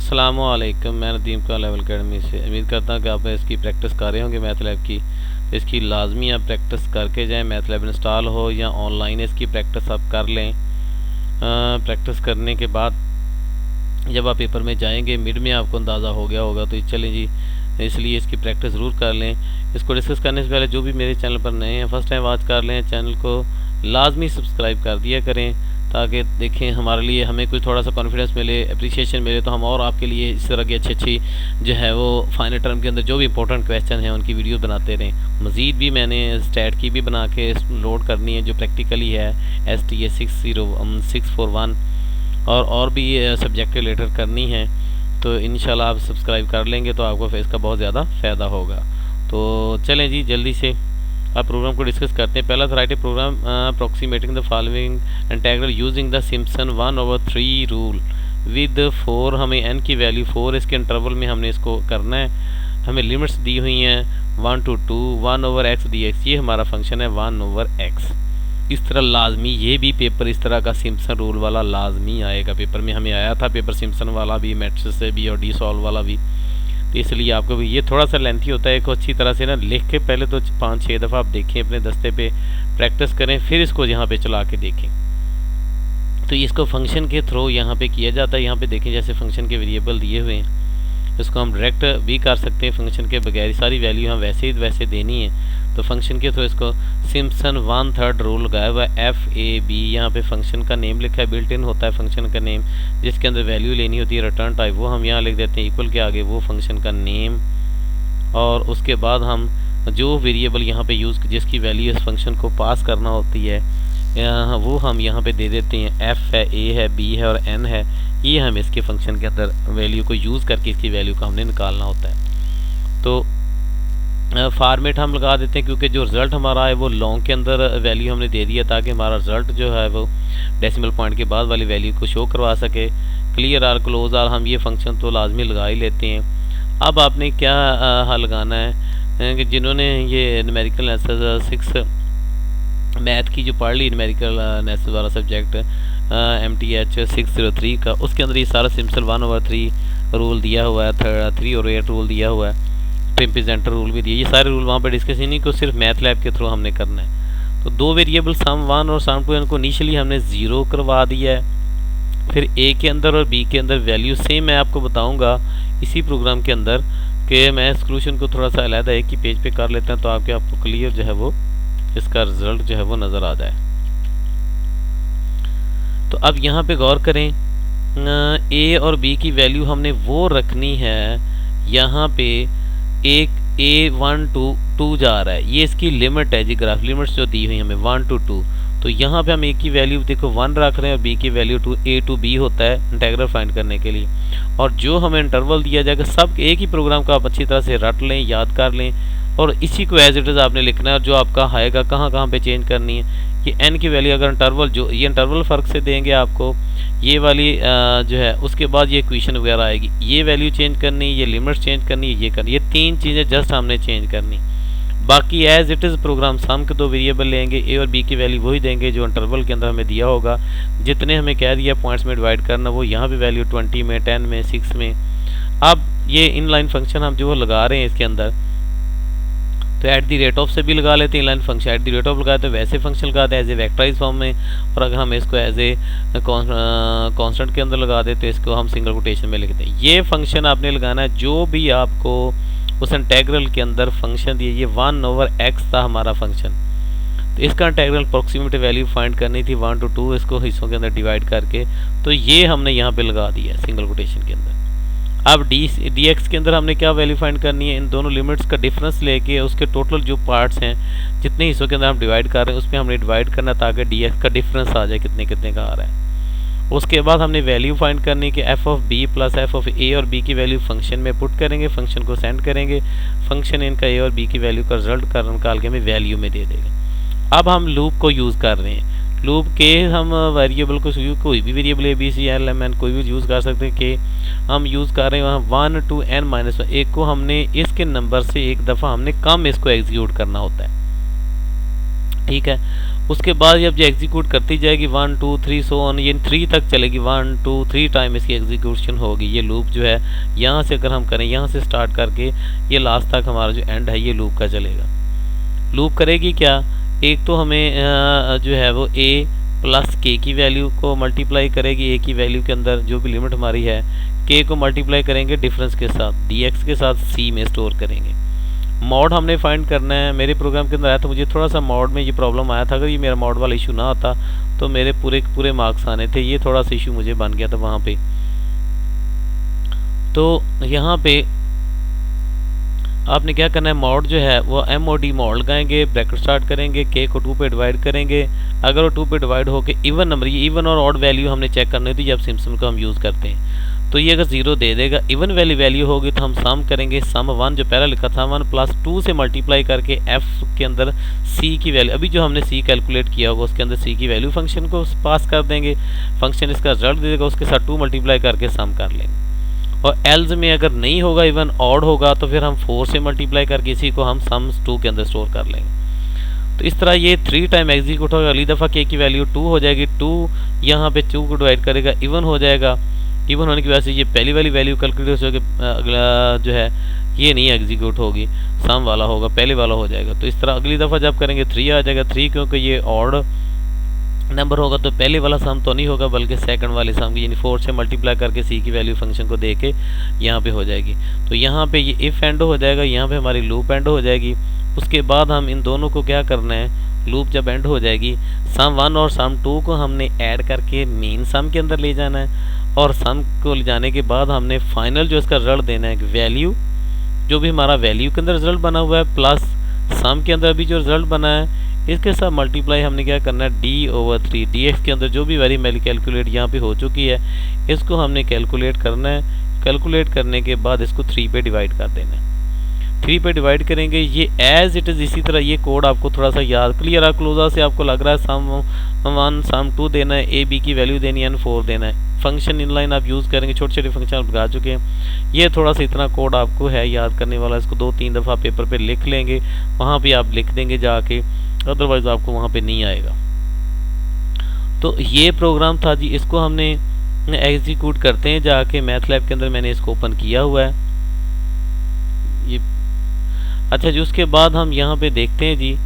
अस्सलामुअलैकुम। मैं नदीम का लेवल अकेडमी से उम्मीद करता हूँ कि आप इसकी प्रैक्टिस कर रहे होंगे मैथ लैब की। तो इसकी लाजमी आप प्रैक्टिस करके जाएं, मैथ लैब इंस्टॉल हो या ऑनलाइन इसकी प्रैक्टिस आप कर लें। प्रैक्टिस करने के बाद जब आप पेपर में जाएंगे मिड में आपको अंदाज़ा हो गया होगा, तो चलें जी, इसलिए इसकी प्रैक्टिस ज़रूर कर लें। इसको डिस्कस करने से पहले जो भी मेरे चैनल पर नए हैं, फर्स्ट टाइम वॉच कर लें, चैनल को लाजमी सब्सक्राइब कर दिया करें ताकि देखें हमारे लिए हमें कुछ थोड़ा सा कॉन्फिडेंस मिले, अप्रिसिएशन मिले, तो हम और आपके लिए इस तरह की अच्छी अच्छी जो है वो फाइनल टर्म के अंदर जो भी इंपॉर्टेंट क्वेश्चन हैं उनकी वीडियो बनाते रहें। मज़ीद भी मैंने स्टैट की भी बना के लोड करनी है जो प्रैक्टिकली है STA 641 और भी सब्जेक्ट रिलेटेड करनी है। तो इंशाल्लाह आप सब्सक्राइब कर लेंगे तो आपको इसका बहुत ज़्यादा फ़ायदा होगा। तो चलें जी, जल्दी से आप प्रोग्राम को डिस्कस करते हैं। पहला था write a program approximating the following integral using the Simpson 1/3 rule with 4। हमें n की वैल्यू 4 इसके इंटरवल में हमने इसको करना है। हमें लिमिट्स दी हुई हैं 1 to 2, 1/x dx। ये हमारा फंक्शन है 1/x। इस तरह लाजमी ये भी पेपर इस तरह का सिम्पसन रूल वाला लाजमी आएगा। पेपर में हमें आया था पेपर सिम्पसन वाला भी, मैट्रिक्स से भी और डी सॉल्व वाला भी। तो इसलिए आपको भी ये थोड़ा सा लेंथी होता है, इसको अच्छी तरह से ना लिख के पहले तो 5-6 दफ़ा आप देखें, अपने दस्ते पे प्रैक्टिस करें, फिर इसको यहाँ पे चला के देखें। तो इसको फंक्शन के थ्रू यहाँ पे किया जाता है। यहाँ पे देखें जैसे फंक्शन के वेरिएबल दिए हुए हैं, इसको हम डायरेक्ट भी कर सकते हैं फंक्शन के बगैर, सारी वैल्यू हम वैसे ही वैसे देनी है। तो फंक्शन के थ्रू इसको सिम्पसन 1/3 रूल लगाया हुआ है FAB। यहाँ पे फंक्शन का नेम लिखा है, बिल्ट इन होता है फंक्शन का नेम, जिसके अंदर वैल्यू लेनी होती है रिटर्न टाइप, वो हम यहाँ लिख देते हैं इक्वल के आगे वो फंक्शन का नेम। और उसके बाद हम जो वेरिएबल यहाँ पे यूज़ जिसकी वैल्यू इस फंक्शन को पास करना होती है वो हम यहाँ पे दे देते हैं। F है, A है, B है और N है। ये हम इसके फंक्शन के अंदर वैल्यू को यूज़ करके इसकी वैल्यू को हमने निकालना होता है। तो फॉर्मेट हम लगा देते हैं क्योंकि जो रिज़ल्ट हमारा है वो लॉन्ग के अंदर वैल्यू हमने दे दिया ताकि हमारा रिज़ल्ट जो है वो डेसिमल पॉइंट के बाद वाली वैल्यू को शो करवा सके। क्लियर आर क्लोज आर हम ये फंक्शन तो लाजमी लगा ही लेते हैं। अब आपने क्या लगाना है कि जिन्होंने ये न्यूमेरिकल एनालिसिस 6 मैथ की जो पढ़ ली न्यूमेरिकल एनालिसिस वाला सब्जेक्ट MTH 603 का, उसके अंदर ये सारा सिम्पसन 1/3 रूल दिया हुआ है, 3 और 8 रूल दिया हुआ है, प्रेजेंटर रूल भी दिया। ये सारे रूल वहाँ पर डिस्कस ही नहीं को सिर्फ मैथ लैब के थ्रू हमने करना है। तो दो वेरिएबल सम 1 और सम 2 इनको इनिशियली हमने 0 करवा दिया है। फिर A के अंदर और B के अंदर वैल्यू सेम मैं आपको बताऊंगा इसी प्रोग्राम के अंदर कि मैं सोल्यूशन को थोड़ा सा अलग एक ही पेज पे कर लेते हैं तो आपको क्लियर जो है वो इसका रिजल्ट जो है वो नज़र आ जाए। तो अब यहाँ पे गौर करें, A और B की वैल्यू हमने वो रखनी है। यहाँ पे एक A1 to 2 जा रहा है, ये इसकी लिमिट है जी, ग्राफ लिमिट्स जो दी हुई हमें 1 to 2। तो यहाँ पे हम A की वैल्यू देखो 1 रख रहे हैं और B की वैल्यू A to B होता है इंटीग्रल फाइंड करने के लिए। और जो हमें इंटरवल दिया जाएगा सब एक ही प्रोग्राम का आप अच्छी तरह से रट लें, याद कर लें और इसी को एज इट इज़ आपने लिखना है। जो आपका आएगा कहाँ कहाँ पे चेंज करनी है, ये n की वैल्यू अगर इंटरवल जो ये इंटरवल फ़र्क से देंगे आपको, ये वाली जो है उसके बाद ये इक्वेशन वगैरह आएगी, ये वैल्यू चेंज करनी, ये लिमिट्स चेंज करनी, ये करनी, ये 3 चीज़ें जस्ट हमने चेंज करनी। बाकी एज इट इज़ प्रोग्राम सम के 2 वेरिएबल लेंगे, A और B की वैल्यू वही देंगे जो इंटरवल के अंदर हमें दिया होगा। जितने हमें कह दिया पॉइंट्स में डिवाइड करना वो यहाँ पे वैल्यू 20 में, 10 में, 6 में। अब ये इनलाइन फंक्शन हम जो लगा रहे हैं इसके अंदर, तो एट दी रेट ऑफ से भी लगा लेते हैं inline function, at the rate of लगाते हैं वैसे फंक्शन लगाते हैं एज ए वेक्टराइज फॉर्म में। और अगर हम इसको एज ए कांस्टेंट के अंदर लगा देते हैं इसको हम सिंगल कोटेशन में लिखते हैं। ये फंक्शन आपने लगाना है जो भी आपको उस इंटीग्रल के अंदर फंक्शन दिए। ये 1/x था हमारा फंक्शन, तो इसका इंटीग्रल अप्रोक्सीमेट वैल्यू फाइंड करनी थी 1 to 2 इसको हिस्सों के अंदर डिवाइड करके, तो ये हमने यहाँ पे लगा दिया है सिंगल कोटेशन के अंदर। अब dx के अंदर हमने क्या वैल्यू फाइंड करनी है, इन दोनों लिमिट्स का डिफरेंस लेके उसके टोटल जो पार्ट्स हैं जितने हिस्सों के अंदर हम डिवाइड कर रहे हैं उसमें हमने डिवाइड करना ताकि dx का डिफरेंस आ जाए कितने कितने का आ रहा है। उसके बाद हमने वैल्यू फाइंड करनी कि f(b) + f(a) और b की वैल्यू फंक्शन में पुट करेंगे, फंक्शन को सेंड करेंगे, फंक्शन इनका a और b की वैल्यू का रिजल्ट कर निकाल के हमें वैल्यू में दे देगा। अब हम लूप को यूज़ कर रहे हैं। लूप के हम वेरिएबल को कोई भी variable A B C L M N कोई भी यूज़ कर सकते हैं कि हम यूज़ कर रहे हैं वहाँ 1 to n-1। एक को हमने इसके नंबर से एक दफ़ा हमने कम इसको एग्जीक्यूट करना होता है, ठीक है। उसके बाद जब ये एग्जीक्यूट करती जाएगी 1 2 3 सो ऑन, ये 3 तक चलेगी, 1 2 3 टाइम इसकी एग्जीक्यूशन होगी। ये लूप जो है यहाँ से अगर हम करें, यहाँ से स्टार्ट करके ये लास्ट तक हमारा जो एंड है ये लूप का चलेगा। लूप करेगी क्या, एक तो हमें जो है वो a प्लस के की वैल्यू को मल्टीप्लाई करेगी, a की वैल्यू के अंदर जो भी लिमिट हमारी है k को मल्टीप्लाई करेंगे डिफरेंस के साथ, dx के साथ c में स्टोर करेंगे। मॉड हमने फाइंड करना है, मेरे प्रोग्राम के अंदर आया तो मुझे थोड़ा सा मॉड में ये प्रॉब्लम आया था। अगर ये मेरा मॉड वाला इशू ना आता तो मेरे पूरे मार्क्स आने थे। ये थोड़ा सा इशू मुझे बन गया था वहाँ पे। तो यहाँ पे आपने क्या करना है, मॉड जो है वो MOD मॉड लगाएंगे, ब्रैकेट स्टार्ट करेंगे, k को 2 पे डिवाइड करेंगे। अगर वो 2 पे डिवाइड होके इवन नंबर, ये इवन और ऑड वैल्यू हमने चेक करनी होती है जब सिम्पसन को हम यूज़ करते हैं। तो ये अगर 0 दे देगा, इवन वैल्यू होगी तो हम सम करेंगे, सम 1 जो पहला लिखा था 1 प्लस 2 से मल्टीप्लाई करके f के अंदर c की वैल्यू, अभी जो हमने c कैलकुलेट किया होगा उसके अंदर c की वैल्यू फंक्शन को पास कर देंगे। फंक्शन इसका रिजल्ट दे देगा, उसके साथ 2 मल्टीप्लाई करके सम कर लेंगे। और एल्स में अगर नहीं होगा, इवन ऑड होगा, तो फिर हम 4 से मल्टीप्लाई करके इसी को हम सम 2 के अंदर स्टोर कर लेंगे। तो इस तरह ये 3 टाइम एग्जीक्यूट होगा। अगली दफ़ा k की वैल्यू 2 हो जाएगी, 2 यहाँ पे 2 को डिवाइड करेगा, इवन हो जाएगा। इवन होने की वजह से ये पहली वाली वैल्यू कैलकुलेट हो जाएगी, अगला जो है ये नहीं एग्जीक्यूट होगी, सम वाला होगा, पहले वाला हो जाएगा। तो इस तरह अगली दफ़ा जब करेंगे 3 आ जाएगा। 3 क्योंकि ये ऑड नंबर होगा तो पहले वाला सम तो नहीं होगा बल्कि सेकंड वाले सम की, यानी 4 से मल्टीप्लाई करके c की वैल्यू फंक्शन को दे के यहाँ पे हो जाएगी। तो यहाँ पे ये इफ़ एंड हो जाएगा, यहाँ पे हमारी लूप एंड हो जाएगी। उसके बाद हम इन दोनों को क्या करना है, लूप जब एंड हो जाएगी, सम 1 और सम 2 को हमने ऐड करके मेन सम के अंदर ले जाना है। और सम को ले जाने के बाद हमने फाइनल जो इसका रिजल्ट देना है, वैल्यू जो भी हमारा वैल्यू के अंदर रिजल्ट बना हुआ है प्लस सम के अंदर अभी जो रिजल्ट बना है, इसके साथ मल्टीप्लाई हमने क्या करना है, d/3 dx के अंदर जो भी वैल्यू मेरी कैलकुलेट यहाँ पे हो चुकी है इसको हमने कैलकुलेट करना है। कैलकुलेट करने के बाद इसको 3 पे डिवाइड कर देना है। 3 पे डिवाइड करेंगे, ये एज इट इज़ इसी तरह ये कोड आपको थोड़ा सा याद क्लियर है, क्लोजर से आपको लग रहा है सम 1 सम 2 देना है, a b की वैल्यू देनी है, 4 देना है। फंक्शन इनलाइन आप यूज़ करेंगे, छोटे छोटे फंक्शन आप लगा चुके हैं। ये थोड़ा सा इतना कोड आपको है याद करने वाला, इसको 2-3 दफ़ा पेपर पे लिख लेंगे, वहाँ पे आप लिख देंगे जाके, अदरवाइज आपको वहाँ पे नहीं आएगा। तो ये प्रोग्राम था जी, इसको हमने एग्जीक्यूट करते हैं जाके मैथलैब के अंदर, मैंने इसको ओपन किया हुआ है ये। अच्छा जी, उसके बाद हम यहाँ पे देखते हैं जी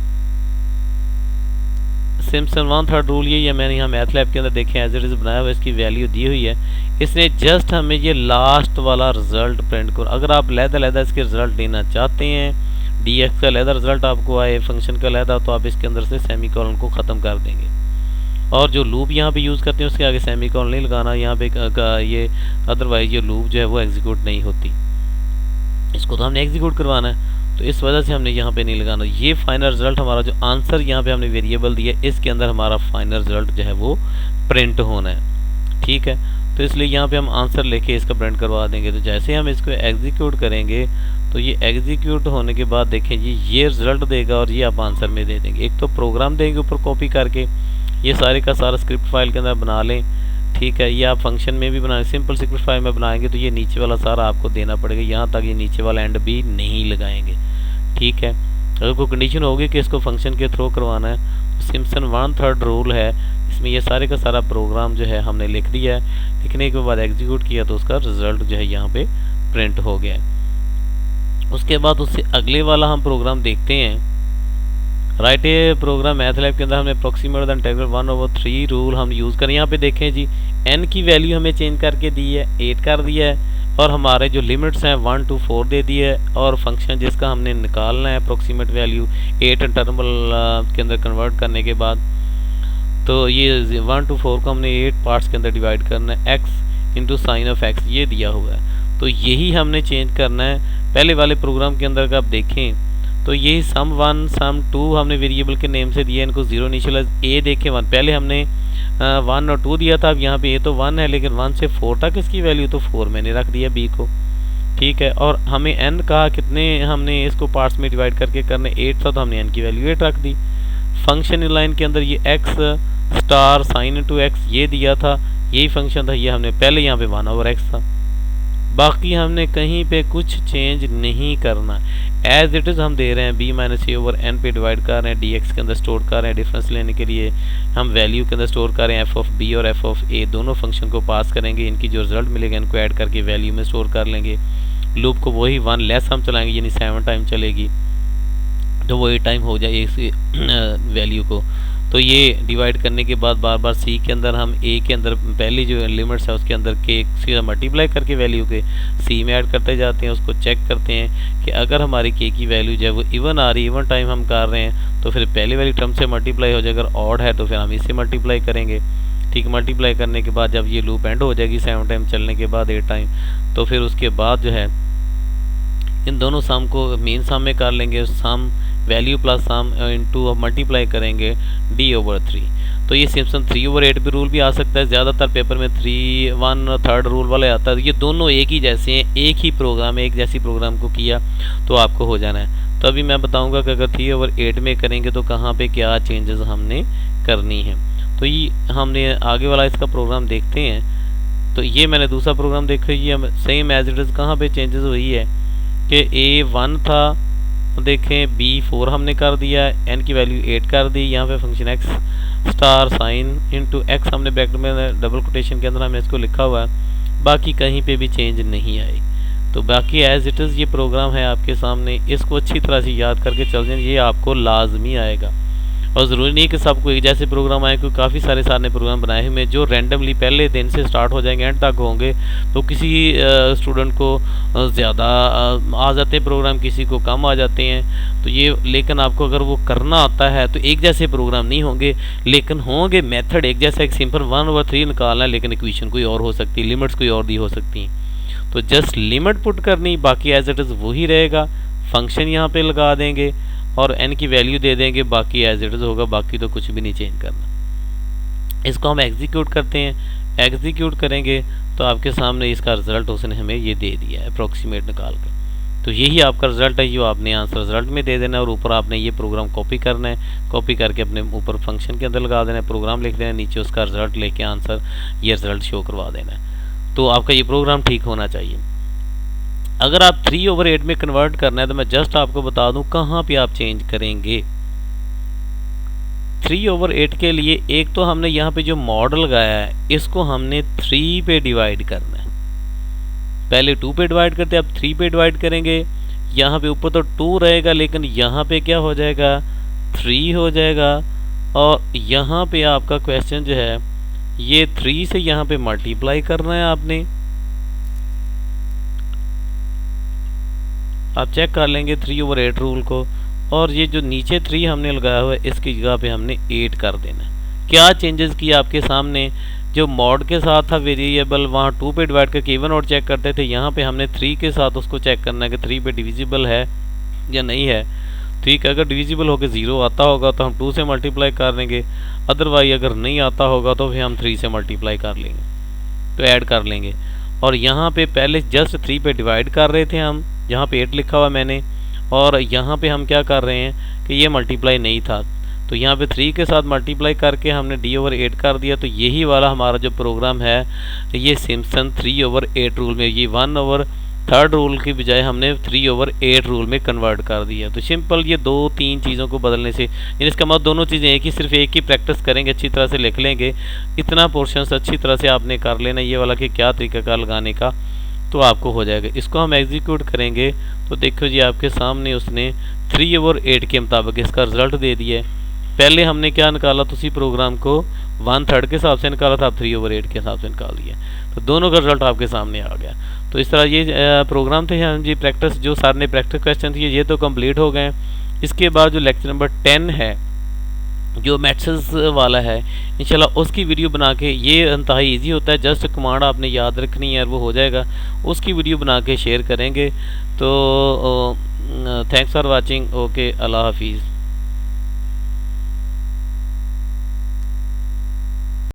सिम्पसन 1/3 रूल, ये मैंने यहाँ मैथलैब के अंदर देखे एज इट इज़ बनाया हुआ, इसकी वैल्यू दी हुई है। इसने जस्ट हमें ये लास्ट वाला रिजल्ट प्रिंट करो। अगर आप लहदा इसके रिजल्ट देना चाहते हैं, dx का लहदा रिजल्ट आपको आए, फंक्शन का लहदा, तो आप इसके अंदर से सेमीकोलन को ख़त्म कर देंगे। और जो लूप यहाँ पे यूज़ करते हैं उसके आगे सेमीकोलन नहीं लगाना यहाँ पे ये, अदरवाइज ये लूप जो है वो एग्जीक्यूट नहीं होती। इसको तो हमने एग्जीक्यूट करवाना है, तो इस वजह से हमने यहाँ पे नहीं लगाना। ये फाइनल रिजल्ट हमारा जो आंसर यहाँ पे हमने वेरिएबल दिया, इसके अंदर हमारा फाइनल रिजल्ट जो है वो प्रिंट होना है, ठीक है। तो इसलिए यहाँ पे हम आंसर लेके इसका प्रिंट करवा देंगे। तो जैसे हम इसको एग्जीक्यूट करेंगे तो ये एग्जीक्यूट होने के बाद देखें जी ये रिजल्ट देगा और ये आप आंसर में दे देंगे। एक तो प्रोग्राम देंगे ऊपर कॉपी करके, ये सारे का सारा स्क्रिप्ट फाइल के अंदर बना लें, ठीक है। ये आप फंक्शन में भी बनाएं, सिंपल स्क्रिप्ट फाइल में बनाएंगे तो ये नीचे वाला सारा आपको देना पड़ेगा, यहाँ तक ये नीचे वाला एंड भी नहीं लगाएंगे, ठीक है। अगर कोई कंडीशन होगी कि इसको फंक्शन के थ्रू करवाना है, तो सिम्पसन 1/3 रूल है, इसमें ये सारे का सारा प्रोग्राम जो है हमने लिख दिया है। लिखने के बाद एग्जीक्यूट किया तो उसका रिजल्ट जो है यहाँ पे प्रिंट हो गया है। उसके बाद उससे अगले वाला हम प्रोग्राम देखते हैं। राइट ए प्रोग्राम मैथलैब के अंदर हमने अप्रोक्सीमेट द इंटीग्रल 1/3 रूल हम यूज़ करें। यहाँ पे देखें जी n की वैल्यू हमें चेंज करके दी है, 8 कर दिया है, और हमारे जो लिमिट्स हैं 1 to 4 दे दिए है, और फंक्शन जिसका हमने निकालना है अप्रोक्सीमेट वैल्यू 8 इंटरवल के अंदर कन्वर्ट करने के बाद, तो ये 1 to 4 को हमने 8 पार्ट्स के अंदर डिवाइड करना है, x into sine of x ये दिया हुआ है। तो यही हमने चेंज करना है। पहले वाले प्रोग्राम के अंदर का आप देखें तो यही सम 1 सम 2 हमने वेरिएबल के नेम से दिया, इनको 0 इनिशियलाइज, a देखें 1, पहले हमने 1 और 2 दिया था, अब यहाँ पे a तो 1 है लेकिन 1 से 4 तक इसकी वैल्यू, तो 4 मैंने रख दिया b को, ठीक है। और हमें n कहा कितने हमने इसको पार्ट्स में डिवाइड करके करने, 8 था तो हमने n की वैल्यू 8 रख दी। फंक्शन इनलाइन के अंदर ये x star sine into x ये दिया था, यही फंक्शन था, ये हमने पहले यहाँ पे 1/x था, बाकी हमने कहीं पे कुछ चेंज नहीं करना, एज इट इज़ हम दे रहे हैं। b माइनस ए ओवर एन पे डिवाइड कर रहे हैं, dx के अंदर स्टोर कर रहे हैं। डिफरेंस लेने के लिए हम वैल्यू के अंदर स्टोर कर रहे हैं, एफ ऑफ बी और एफ ऑफ ए दोनों फंक्शन को पास करेंगे। इनकी जो रिजल्ट मिलेगा इनको ऐड करके वैल्यू में स्टोर कर लेंगे। लूप को वही 1 लेस हम चलाएंगे, यानी 7 टाइम चलेगी, तो वही टाइम हो जाए इस वैल्यू को। तो ये डिवाइड करने के बाद बार बार सी के अंदर हम ए के अंदर पहली जो लिमिट्स है उसके अंदर के सीधा मल्टीप्लाई करके वैल्यू के सी में ऐड करते जाते हैं। उसको चेक करते हैं कि अगर हमारी के की वैल्यू जो है वो इवन आ रही, इवन टाइम हम कर रहे हैं, तो फिर पहले वाली टर्म से मल्टीप्लाई हो जाए। अगर ऑड है तो फिर हम इससे मल्टीप्लाई करेंगे। ठीक, मल्टीप्लाई करने के बाद जब ये लूप एंड हो जाएगी 7 टाइम चलने के बाद 8 टाइम, तो फिर उसके बाद जो है इन दोनों सम को मेन सम में कर लेंगे। सम वैल्यू प्लस सम इनटू मल्टीप्लाई करेंगे d ओवर 3। तो ये सिम्पसन 3 ओवर 8 भी रूल भी आ सकता है। ज़्यादातर पेपर में 3/1/3 रूल वाले आता है। ये दोनों एक ही जैसे हैं, एक ही प्रोग्राम, एक जैसी प्रोग्राम को किया तो आपको हो जाना है। तो अभी मैं बताऊंगा कि अगर 3 ओवर 8 में करेंगे तो कहाँ पे क्या चेंजेस हमने करनी है। तो ये हमने आगे वाला इसका प्रोग्राम देखते हैं। तो ये मैंने दूसरा प्रोग्राम देखा, ये सेम एज इट इज़ कहाँ पे चेंजेस हुई है कि A1 था, देखें B4 हमने कर दिया, n की वैल्यू 8 कर दी। यहाँ पे function x star sine into x हमने ब्रैकेट में डबल कोटेशन के अंदर हमने इसको लिखा हुआ है। बाकी कहीं पे भी चेंज नहीं आई। तो बाकी एज इट इज़ ये प्रोग्राम है आपके सामने, इसको अच्छी तरह से याद करके चल जाए, ये आपको लाजमी आएगा। और ज़रूरी नहीं कि सबको एक जैसे प्रोग्राम आए, क्योंकि काफ़ी सारे सारे प्रोग्राम बनाए हुए जो रैंडमली पहले दिन से स्टार्ट हो जाएंगे एंड तक होंगे। तो किसी स्टूडेंट को ज़्यादा आ जाते हैं प्रोग्राम, किसी को कम आ जाते हैं। तो ये लेकिन आपको अगर वो करना आता है तो एक जैसे प्रोग्राम नहीं होंगे, लेकिन होंगे मेथड एक जैसा। एक सिंपल 1/3 निकालना है, लेकिन इक्वेशन कोई और हो सकती है, लिमिट्स कोई और दी हो सकती हैं। तो जस्ट लिमिट पुट करनी, बाकी एज इट इज़ वही रहेगा। फंक्शन यहाँ पे लगा देंगे और n की वैल्यू दे देंगे, बाकी एज इट इज़ होगा। बाकी तो कुछ भी नहीं चेंज करना। इसको हम एग्जीक्यूट करते हैं। एग्जीक्यूट करेंगे तो आपके सामने इसका रिजल्ट उसने हमें ये दे दिया है अप्रोक्सीमेट निकाल कर। तो यही आपका रिजल्ट है, जो आपने आंसर रिजल्ट में दे देना है। और ऊपर आपने ये प्रोग्राम कॉपी करना है, कॉपी करके अपने ऊपर फंक्शन के अंदर लगा देना है, प्रोग्राम लिख देना है, नीचे उसका रिजल्ट लेके आंसर ये रिजल्ट शो करवा देना है। तो आपका ये प्रोग्राम ठीक होना चाहिए। अगर आप 3 ओवर 8 में कन्वर्ट करना है तो मैं जस्ट आपको बता दूं कहाँ पे आप चेंज करेंगे। 3 ओवर 8 के लिए एक तो हमने यहाँ पे जो मॉडल लगाया है इसको हमने 3 पे डिवाइड करना है। पहले 2 पे डिवाइड करते, अब 3 पे डिवाइड करेंगे। यहाँ पे ऊपर तो 2 रहेगा, लेकिन यहाँ पे क्या हो जाएगा, 3 हो जाएगा। और यहाँ पे आपका क्वेश्चन जो है ये 3 से यहाँ पे मल्टीप्लाई करना है आपने। आप चेक कर लेंगे 3 ओवर 8 रूल को। और ये जो नीचे 3 हमने लगाया हुआ है इसकी जगह पे हमने 8 कर देना है। क्या चेंजेस किया आपके सामने, जो मॉड के साथ था वेरिएबल वहाँ 2 पे डिवाइड करके इवन और चेक करते थे, यहाँ पे हमने 3 के साथ उसको चेक करना है कि 3 पे डिविजिबल है या नहीं है। ठीक है, अगर डिविजिबल होकर 0 आता होगा तो हम 2 से मल्टीप्लाई कर लेंगे, अदरवाइज अगर नहीं आता होगा तो फिर हम 3 से मल्टीप्लाई कर लेंगे, तो ऐड कर लेंगे। और यहाँ पे पहले जस्ट 3 पे डिवाइड कर रहे थे हम, यहाँ पे 8 लिखा हुआ मैंने, और यहाँ पे हम क्या कर रहे हैं कि ये मल्टीप्लाई नहीं था, तो यहाँ पे 3 के साथ मल्टीप्लाई करके हमने d ओवर 8 कर दिया। तो यही वाला हमारा जो प्रोग्राम है ये सिम्पसन 3 ओवर 8 रूल में, ये 1/3 रूल की बजाय हमने 3 ओवर 8 रूल में कन्वर्ट कर दिया। तो सिंपल ये 2-3 चीज़ों को बदलने से, इसका मतलब दोनों चीज़ें एक ही, सिर्फ एक ही प्रैक्टिस करेंगे, अच्छी तरह से लिख लेंगे, इतना पोर्शन अच्छी तरह से आपने कर लेना ये वाला कि क्या तरीका का लगाने का, तो आपको हो जाएगा। इसको हम एग्जीक्यूट करेंगे तो देखो जी आपके सामने उसने 3 ओवर 8 के मुताबिक इसका रिजल्ट दे दिया है। पहले हमने क्या निकाला तो उसी प्रोग्राम को 1/3 के हिसाब से निकाला था, अब 3 ओवर 8 के हिसाब से निकाल दिया, तो दोनों का रिजल्ट आपके सामने आ गया। तो इस तरह ये प्रोग्राम थे हाँ जी, प्रैक्टिस जो सर ने प्रैक्टिस क्वेश्चन थे ये तो कंप्लीट हो गए। इसके बाद जो लेक्चर नंबर 10 है जो मैथ्स वाला है, इंशाल्लाह उसकी वीडियो बना के, ये इंतहाई इजी होता है, जस्ट कमांड आपने याद रखनी है और वो हो जाएगा, उसकी वीडियो बना के शेयर करेंगे। तो थैंक्स फॉर वाचिंग, ओके, अल्लाह हाफिज़।